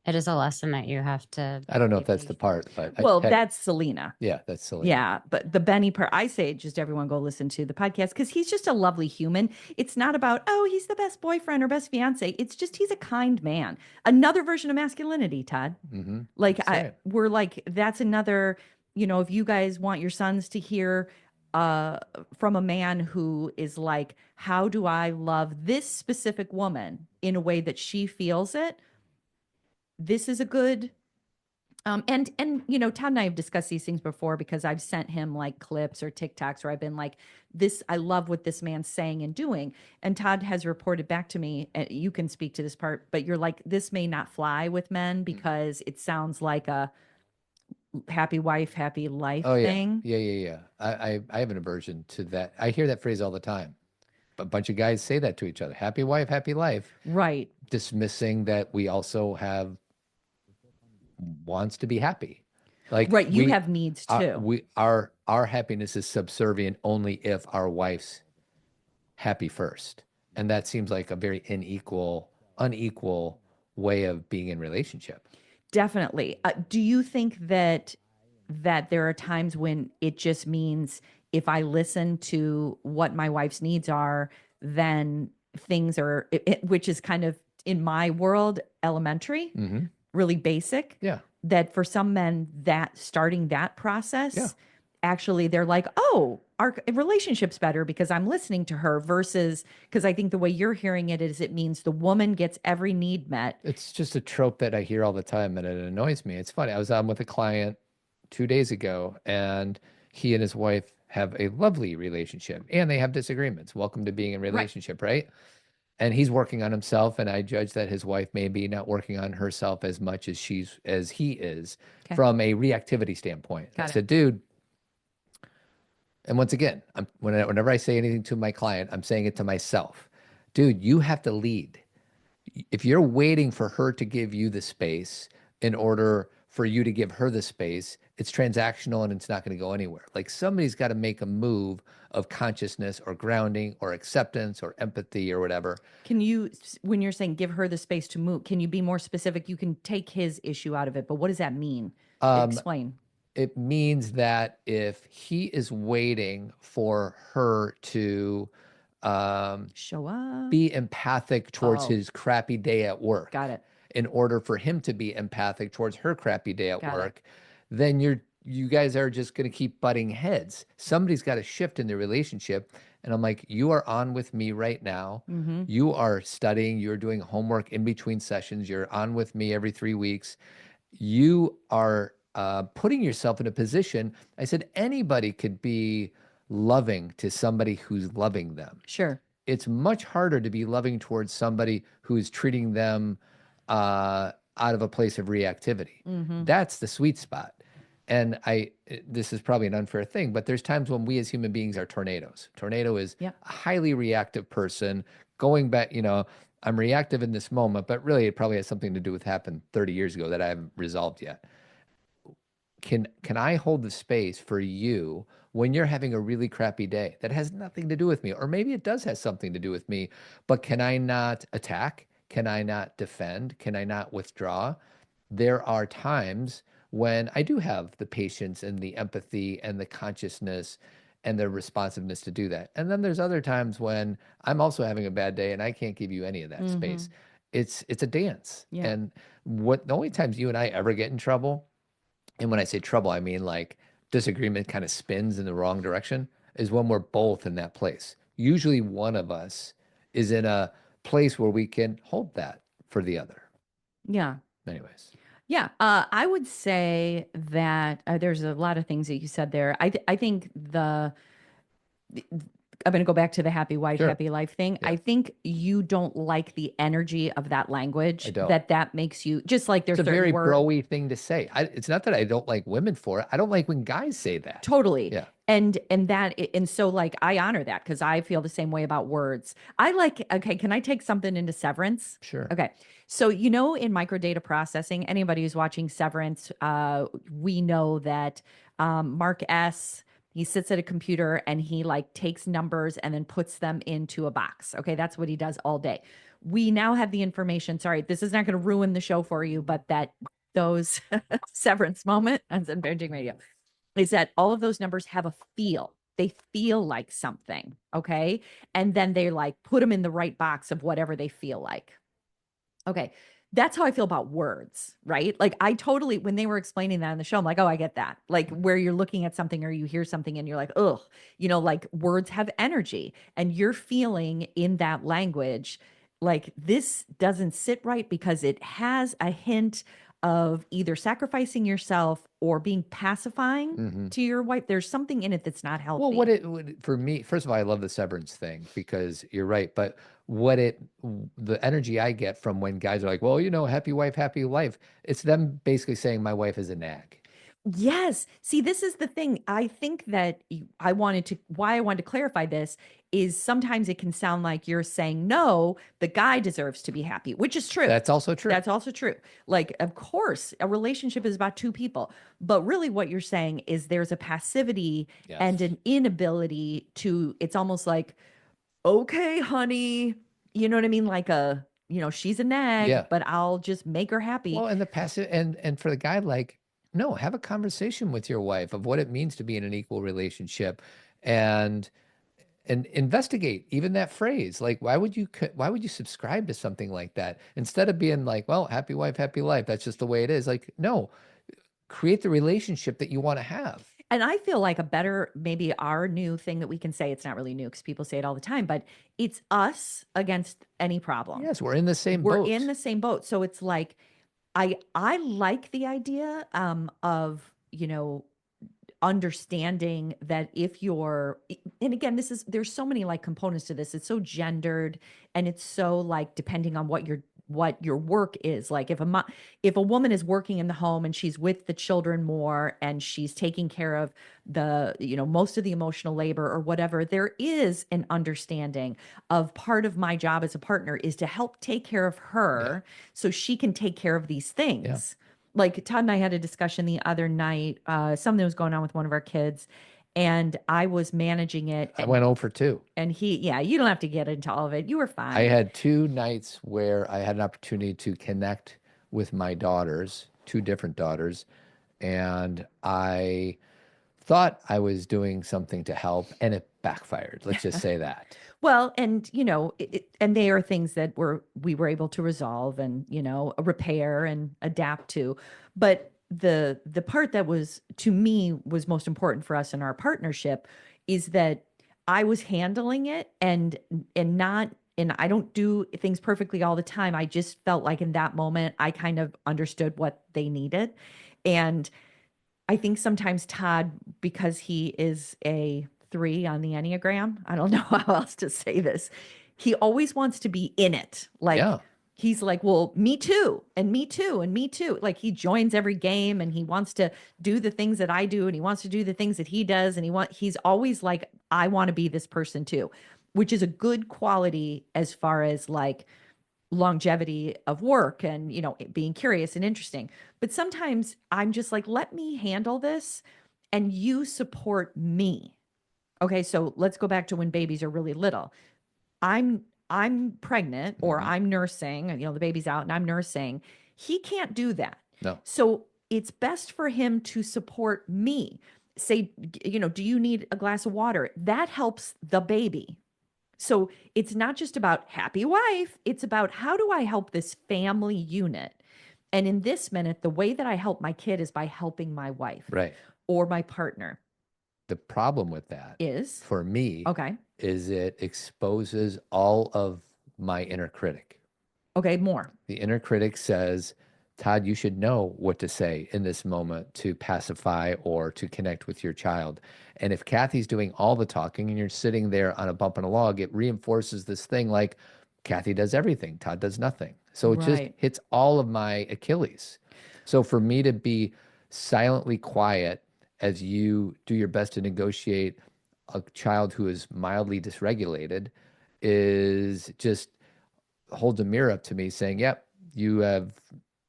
It is a lesson that you have to. I don't know if that's the part, but that's Selena. Yeah, that's Selena. Yeah, but the Benny part, I say just everyone go listen to the podcast because he's just a lovely human. It's not about, oh, he's the best boyfriend or best fiance. It's just he's a kind man. Another version of masculinity, Todd. Mm-hmm. Like we're like, that's another, if you guys want your sons to hear from a man who is like, how do I love this specific woman in a way that she feels it? This is a good, and Todd and I have discussed these things before because I've sent him like clips or TikToks where I've been like, this, I love what this man's saying and doing. And Todd has reported back to me, you can speak to this part, but you're like, this may not fly with men because it sounds like a happy wife, happy life thing. Yeah. I have an aversion to that. I hear that phrase all the time. A bunch of guys say that to each other. Happy wife, happy life. Right. Dismissing that we also have wants to be happy. Like right, you have needs too. Our happiness is subservient only if our wife's happy first. And that seems like a very unequal way of being in relationship. Definitely. Do you think that there are times when it just means if I listen to what my wife's needs are, then things are, which is kind of in my world, elementary, really basic. Yeah. That for some men, that starting that process, actually they're like, oh, our relationship's better because I'm listening to her versus, because I think the way you're hearing it is it means the woman gets every need met. It's just a trope that I hear all the time and it annoys me. It's funny. I was on with a client 2 days ago and he and his wife have a lovely relationship and they have disagreements. Welcome to being in a relationship, right? And he's working on himself, and I judge that his wife may be not working on herself as much as he is from a reactivity standpoint. I said, dude, and once again, whenever I say anything to my client, I'm saying it to myself. Dude, you have to lead. If you're waiting for her to give you the space in order for you to give her the space, it's transactional and it's not going to go anywhere. Like somebody's got to make a move of consciousness or grounding or acceptance or empathy or whatever. Can you, when you're saying give her the space to move, can you be more specific? You can take his issue out of it, but what does that mean? Explain. It means that if he is waiting for her to show up, be empathic towards his crappy day at work. Got it. In order for him to be empathic towards her crappy day at work, then you guys are just going to keep butting heads. Somebody's got to shift in the relationship. And I'm like, you are on with me right now. You are studying, you're doing homework in between sessions. You're on with me every 3 weeks. You are putting yourself in a position. I said, anybody could be loving to somebody who's loving them. Sure. It's much harder to be loving towards somebody who's treating them out of a place of reactivity. That's the sweet spot. And this is probably an unfair thing, but there's times when we as human beings are tornadoes. Tornado is a highly reactive person going back, I'm reactive in this moment, but really it probably has something to do with happened 30 years ago that I haven't resolved yet. Can I hold the space for you when you're having a really crappy day that has nothing to do with me? Or maybe it does have something to do with me, but can I not attack? Can I not defend? Can I not withdraw? There are times when I do have the patience and the empathy and the consciousness and the responsiveness to do that. And then there's other times when I'm also having a bad day and I can't give you any of that space. It's a dance. Yeah. And the only times you and I ever get in trouble, and when I say trouble, I mean like disagreement kind of spins in the wrong direction, is when we're both in that place. Usually one of us is in a place where we can hold that for the other. Yeah. Anyways. Yeah. I would say that there's a lot of things that you said there. I think I'm going to go back to the happy wife, Sure. happy life thing. Yeah. I think you don't like the energy of that language. I don't. That makes you just like there's It's a certain very words. bro-y thing to say. It's not that I don't like women for it. I don't like when guys say that. Totally. Yeah. And so like I honor that because I feel the same way about words. Okay, can I take something into Severance? Sure. Okay. So in microdata processing, anybody who's watching Severance, we know that Mark S. He sits at a computer and he like takes numbers and then puts them into a box. Okay, that's what he does all day. We now have the information. Sorry, this is not going to ruin the show for you, but those Severance moment on Zen Parenting Radio is that all of those numbers have a feel. They feel like something, okay? And then they like put them in the right box of whatever they feel like. Okay, that's how I feel about words, right? Like I totally, when they were explaining that on the show, I'm like, oh, I get that. Like where you're looking at something or you hear something and you're like, ugh, like words have energy and you're feeling in that language, like this doesn't sit right because it has a hint of either sacrificing yourself or being pacifying to your wife. There's something in it that's not healthy. Well, for me, first of all, I love the Severance thing because you're right. But the energy I get from when guys are like, well, happy wife, happy life. It's them basically saying my wife is a nag. Yes. See, this is the thing. I think that why I wanted to clarify this is sometimes it can sound like you're saying, no, the guy deserves to be happy, which is true. That's also true. That's also true. Like, of course, a relationship is about two people, but really what you're saying is there's a passivity and an inability it's almost like, okay, honey, you know what I mean? Like she's a nag, but I'll just make her happy. Well, and the passive and for the guy, like, no, have a conversation with your wife of what it means to be in an equal relationship and investigate even that phrase. Like, why would you subscribe to something like that instead of being like, well, happy wife, happy life. That's just the way it is. Like, no, create the relationship that you want to have. And I feel like maybe our new thing that we can say, it's not really new because people say it all the time, but it's us against any problem. Yes, we're in the same boat. We're in the same boat. So it's like, I like the idea of, understanding that if you're, and again, there's so many like components to this. It's so gendered and it's so like, depending on what your work is. Like if a woman is working in the home and she's with the children more and she's taking care of the, most of the emotional labor or whatever, there is an understanding of part of my job as a partner is to help take care of her so she can take care of these things. Yeah. Like Todd and I had a discussion the other night, something was going on with one of our kids and I was managing it. I went 0 for 2. And you don't have to get into all of it. You were fine. I had 2 nights where I had an opportunity to connect with my daughters, 2 different daughters, and I thought I was doing something to help, and it backfired. Let's just say that. Well, and and they are things that we were able to resolve and repair and adapt to, but the part that was to me was most important for us in our partnership is that I was handling it and I don't do things perfectly all the time. I just felt like in that moment I kind of understood what they needed, and I think sometimes Todd, because he is a 3 on the Enneagram, I don't know how else to say this, he always wants to be in it. Like he's like, well, me too, and me too, and me too. Like he joins every game and he wants to do the things that I do and he wants to do the things that he does. And he's always like, I want to be this person too, which is a good quality as far as like longevity of work and, being curious and interesting. But sometimes I'm just like, let me handle this and you support me. Okay. So let's go back to when babies are really little. I'm pregnant or I'm nursing, the baby's out and I'm nursing. He can't do that. No. So it's best for him to support me. Say, do you need a glass of water? That helps the baby. So it's not just about happy wife. It's about how do I help this family unit? And in this minute, the way that I help my kid is by helping my wife right. or my partner. The problem with that Is for me okay. is it exposes all of my inner critic. Okay, more. The inner critic says, Todd, you should know what to say in this moment to pacify or to connect with your child. And if Cathy's doing all the talking and you're sitting there on a bump and a log, it reinforces this thing like Cathy does everything, Todd does nothing. So it just Right. hits all of my Achilles. So for me to be silently quiet as you do your best to negotiate a child who is mildly dysregulated is just holds a mirror up to me saying, yep, you have,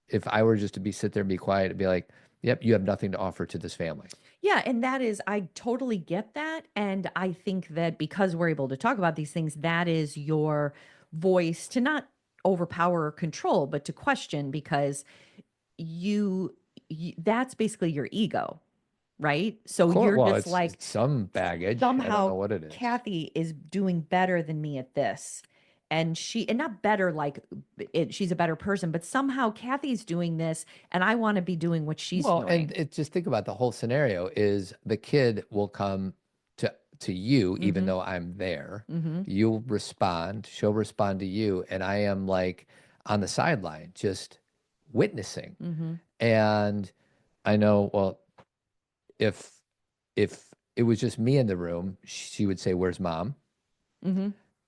if I were just to sit there and be quiet, it'd be like, yep, you have nothing to offer to this family. Yeah, and that is, I totally get that. And I think that because we're able to talk about these things, that is your voice to not overpower or control, but to question, because you that's basically your ego, right? So you're Well, just like, it's some baggage. I don't know somehow what it is. Cathy is doing better than me at this. And not better like she's a better person, but somehow Cathy's doing this and I want to be doing what she's Well, doing. and just think about the whole scenario is the kid will come to you, even though I'm there. You'll respond, she'll respond to you, and I am like on the sideline, just witnessing. And I know, well, if it was just me in the room, she would say, "Where's mom?"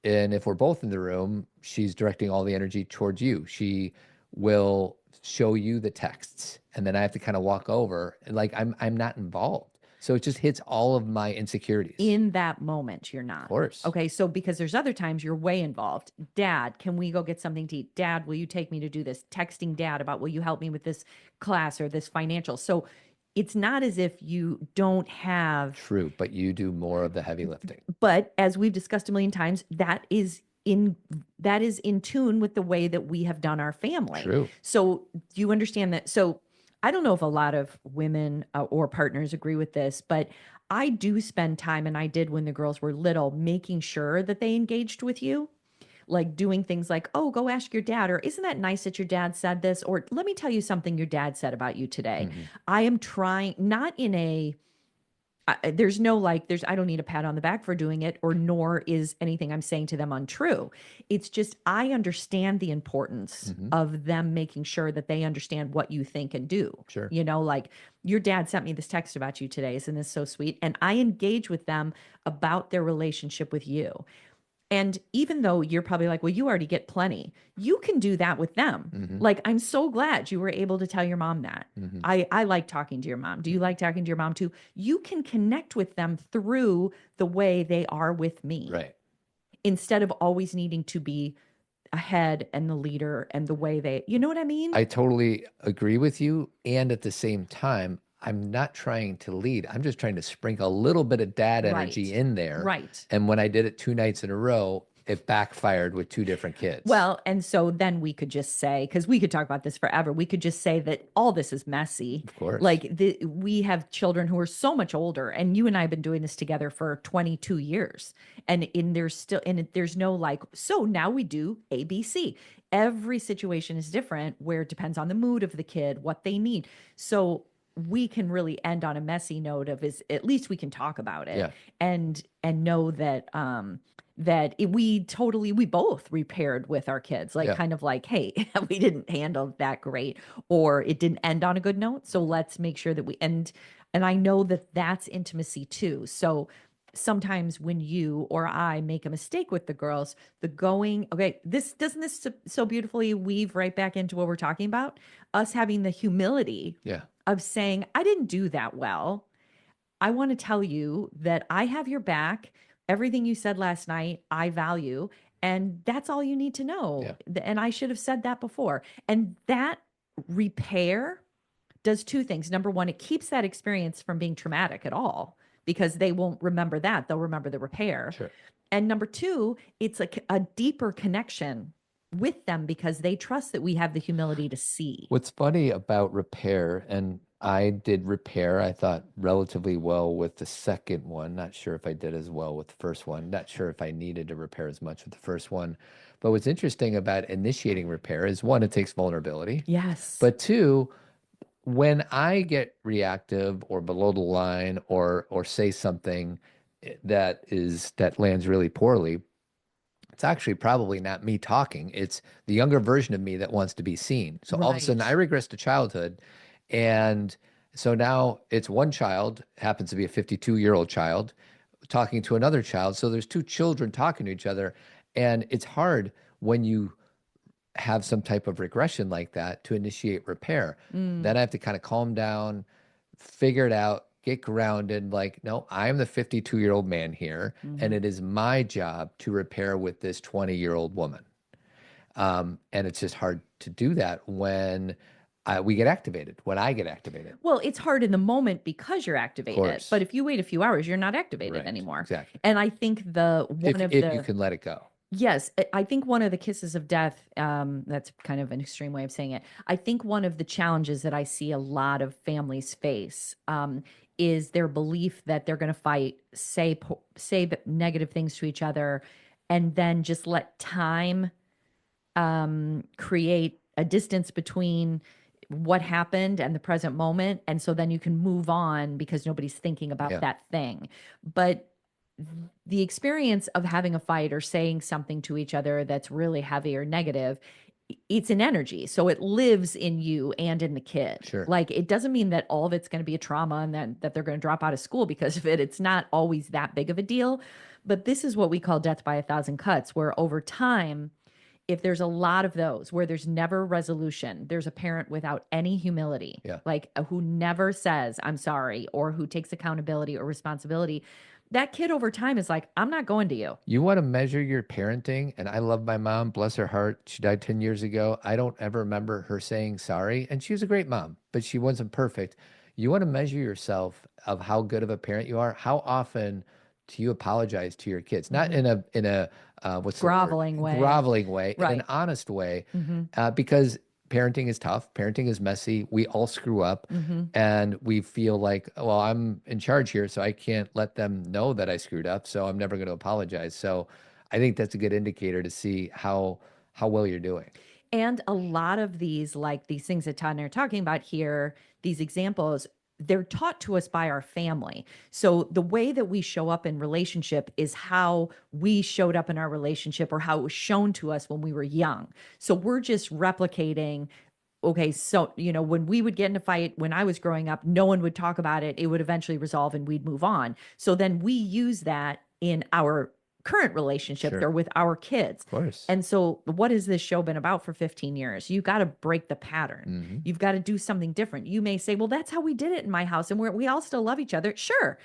And if we're both in the room, she's directing all the energy towards you. She will show you the texts, and then I have to kind of walk over, and like I'm not involved. So it just hits all of my insecurities. In that moment, you're not. Of course. Okay, so because there's other times you're way involved. Dad, can we go get something to eat? Dad, will you take me to do this? Texting dad about, will you help me with this class or this financial? So it's not as if you don't have. True, but you do more of the heavy lifting. But as we've discussed a million times, that is in tune with the way that we have done our family. True. So you understand that. So I don't know if a lot of women or partners agree with this, but I do spend time, and I did when the girls were little, making sure that they engaged with you, like doing things like, oh, go ask your dad, or isn't that nice that your dad said this? Or let me tell you something your dad said about you today. I am trying, not in a, there's no like, I don't need a pat on the back for doing it, or nor is anything I'm saying to them untrue. It's just, I understand the importance of them making sure that they understand what you think and do. Sure. You know, like your dad sent me this text about you today. Isn't this so sweet? And I engage with them about their relationship with you. And even though you're probably like, well, you already get plenty, you can do that with them. Like, I'm so glad you were able to tell your mom that. I like talking to your mom. Do you like talking to your mom too? You can connect with them through the way they are with me. Right. Instead of always needing to be ahead and the leader and the way they, you know what I mean? I totally agree with you. And at the same time, I'm not trying to lead. I'm just trying to sprinkle a little bit of dad energy in there. Right. And when I did it 2 nights in a row, it backfired with 2 different kids. Well, and so then we could just say, because we could talk about this forever, we could just say that all this is messy. Of course. Like we have children who are so much older, and you and I have been doing this together for 22 years. And there's no like, so now we do ABC. Every situation is different, where it depends on the mood of the kid, what they need. So we can really end on a messy note of, is at least we can talk about it. Yeah. And know that we both repaired with our kids, like kind of like, hey, we didn't handle that great, or it didn't end on a good note. So let's make sure that we end. And I know that that's intimacy too. So sometimes when you or I make a mistake with the girls, this so beautifully weave right back into what we're talking about, us having the humility of saying, I didn't do that well. I want to tell you that I have your back. Everything you said last night, I value. And that's all you need to know. Yeah. And I should have said that before. And that repair does 2 things. Number one, it keeps that experience from being traumatic at all, because they won't remember that. They'll remember the repair. Sure. And number 2, it's like a deeper connection with them, because they trust that we have the humility to see. What's funny about repair, and I did repair, I thought, relatively well with the second one. Not sure if I did as well with the first one. Not sure if I needed to repair as much with the first one. But what's interesting about initiating repair is, 1, it takes vulnerability. Yes. But 2, when I get reactive or below the line or say something that lands really poorly, it's actually probably not me talking. It's the younger version of me that wants to be seen. So all of a sudden I regress to childhood. And so now it's one child, happens to be a 52-year-old child, talking to another child. So there's two children talking to each other. And it's hard when you have some type of regression like that to initiate repair. Then I have to kind of calm down, figure it out, get grounded, like, no, I'm the 52-year-old man here, and it is my job to repair with this 20-year-old woman. And it's just hard to do that when we get activated, when I get activated. Well, it's hard in the moment because you're activated. But if you wait a few hours, you're not activated anymore. Exactly. And I think if you can let it go. Yes, I think one of the kisses of death, that's kind of an extreme way of saying it. I think one of the challenges that I see a lot of families face is their belief that they're going to fight, say negative things to each other, and then just let time create a distance between what happened and the present moment. And so then you can move on because nobody's thinking about that thing. But the experience of having a fight or saying something to each other that's really heavy or negative, it's an energy. So it lives in you and in the kid. Sure. Like, it doesn't mean that all of it's going to be a trauma and that they're going to drop out of school because of it. It's not always that big of a deal. But this is what we call death by 1,000 cuts, where over time, if there's a lot of those where there's never resolution, there's a parent without any humility, like who never says, I'm sorry, or who takes accountability or responsibility, that kid over time is like, I'm not going to you. You want to measure your parenting, and I love my mom, bless her heart. She died 10 years ago. I don't ever remember her saying sorry, and she was a great mom, but she wasn't perfect. You want to measure yourself of how good of a parent you are. How often do you apologize to your kids? Not in a what's groveling way, in an honest way, because parenting is tough. Parenting is messy. We all screw up, and we feel like, well, I'm in charge here, so I can't let them know that I screwed up. So I'm never going to apologize. So I think that's a good indicator to see how well you're doing. And a lot of these, like these things that Todd and I are talking about here, these examples, they're taught to us by our family. So the way that we show up in relationship is how we showed up in our relationship or how it was shown to us when we were young. So we're just replicating. Okay, so, when we would get in a fight when I was growing up, no one would talk about it. It would eventually resolve and we'd move on. So then we use that in our current relationship or with our kids. Of course. And so what has this show been about for 15 years? You got to break the pattern. You've got to do something different. You may say, well, that's how we did it in my house and we all still love each other. Sure.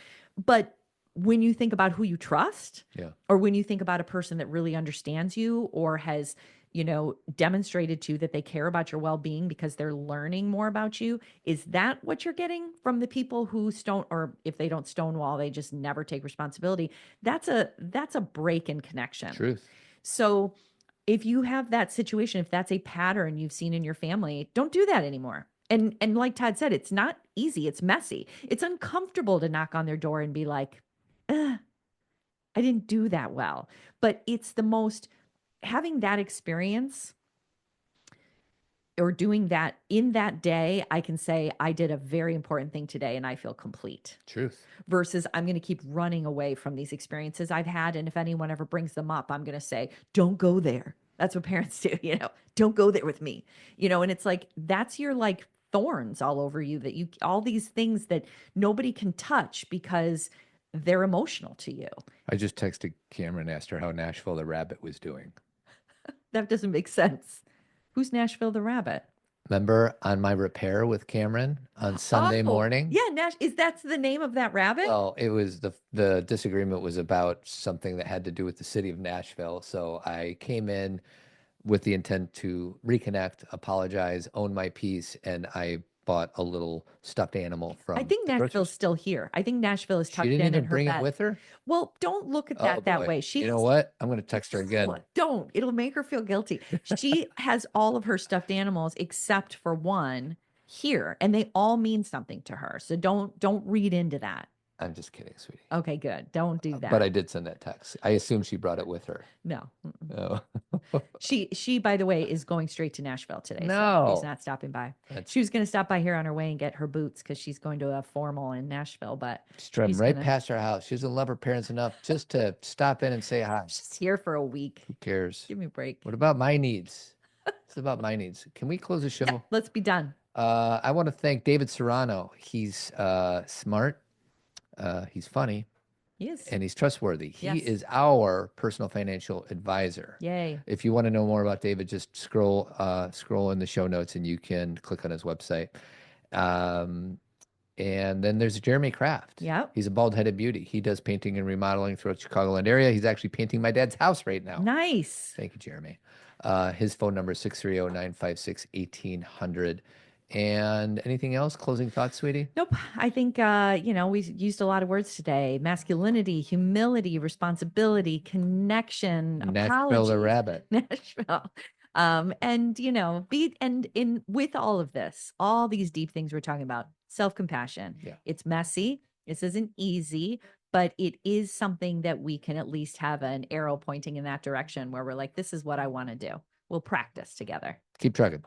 But when you think about who you trust, or when you think about a person that really understands you or has, demonstrated to you that they care about your well-being because they're learning more about you, is that what you're getting from the people who or if they don't stonewall, they just never take responsibility? That's a break in connection. Truth. So if you have that situation, if that's a pattern you've seen in your family, don't do that anymore. And like Todd said, it's not easy. It's messy. It's uncomfortable to knock on their door and be like, I didn't do that well. But it's having that experience or doing that in that day, I can say I did a very important thing today and I feel complete. Truth. Versus I'm going to keep running away from these experiences I've had. And if anyone ever brings them up, I'm going to say, don't go there. That's what parents do, don't go there with me, and it's like, that's your thorns all over you all these things that nobody can touch because they're emotional to you. I just texted Cameron and asked her how Nashville the Rabbit was doing. That doesn't make sense. Who's Nashville the Rabbit? Remember on my repair with Cameron on Sunday morning? Yeah, that's the name of that rabbit? Well, it was the disagreement was about something that had to do with the city of Nashville. So I came in with the intent to reconnect, apologize, own my peace, and I bought a little stuffed animal from. I think Nashville's still here. I think Nashville is tucked in. She didn't even her bring bed. it with her? Well, don't look at that way. You know what? I'm going to text her again. Don't. It'll make her feel guilty. She has all of her stuffed animals except for one here, and they all mean something to her. So don't read into that. I'm just kidding, sweetie. Okay, good. Don't do that. But I did send that text. I assume she brought it with her. No. Oh. She, by the way, is going straight to Nashville today. No. So she's not stopping by. She was going to stop by here on her way and get her boots because she's going to a formal in Nashville, but she's driving right past our house. She doesn't love her parents enough just to stop in and say hi. She's here for a week. Who cares? Give me a break. What about my needs? It's about my needs. Can we close the show? Yeah, let's be done. I want to thank David Serrano. He's smart. He's funny. He is. And he's trustworthy. He Yes. is our personal financial advisor. Yay. If you want to know more about David, just scroll in the show notes and you can click on his website. And then there's Jeremy Kraft. Yeah. He's a bald-headed beauty. He does painting and remodeling throughout the Chicagoland area. He's actually painting my dad's house right now. Nice. Thank you, Jeremy. His phone number is 630-956-1800. And anything else? Closing thoughts, sweetie? Nope. I think, we used a lot of words today. Masculinity, humility, responsibility, connection, Nashville apology. the rabbit. Nashville. With all of this, all these deep things we're talking about, self-compassion. Yeah. It's messy. This isn't easy, but it is something that we can at least have an arrow pointing in that direction where we're like, this is what I want to do. We'll practice together. Keep trucking.